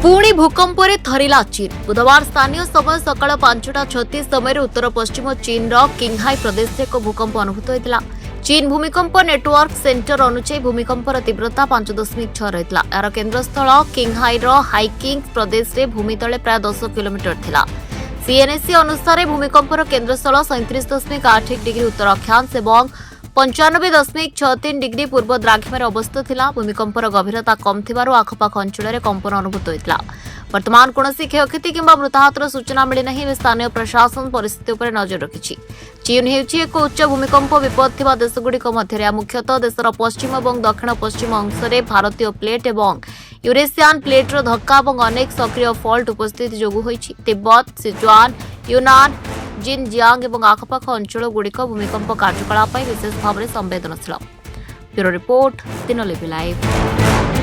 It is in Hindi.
पुणी भूकंप थरिला चीन। बुधवार स्थानीय समय सकाळ 5:36 समय उत्तर पश्चिम चीन किंघाई प्रदेश में एक भूकंप अनुभूत होता। चीन भूमिकंप नेटवर्क सेंटर अनुसार भूमिकंपर तीव्रता 5.6 रही। यार केन्द्रस्थल किंघाईर हाइकिंग प्रदेश में भूमि तले प्राय 10 किलोमीटर थिला। सीएनएसी अनुसार भूमिकंपर केन्द्रस्थल 37.8 डिग्री उत्तर अक्षांश और 95.63 डिग्री पूर्व द्राघिमार अवस्थित थिला। भूमिकंपर गभीरता कम थिबारु आखपाख अंचल कंपन अनुभूत होता। वर्तमान कौनसी क्षयक्षति किंबा मृताहतर सूचना मिली नहीं। स्थानीय प्रशासन परिस्थिति उपर नजर रखिछि। चीन हेउछि एक उच्च भूमिकंप विपद थिबा देशगुड़िक मध्य मुख्यतः देशर पश्चिम और दक्षिण पश्चिम अंशरे भारतीय प्लेट और यूरेशियान प्लेटर धक्का और अनेक सक्रिय फल्ट उपस्थित जोगु होइछि। तिब्बत, सिचुआन, यूनान, जिनजियांग और आखपाख अंचल गुड़िक भूमिकंप कार्यकलाप विशेष भाव में संवेदनशील। Bureau report, Dinalipi live.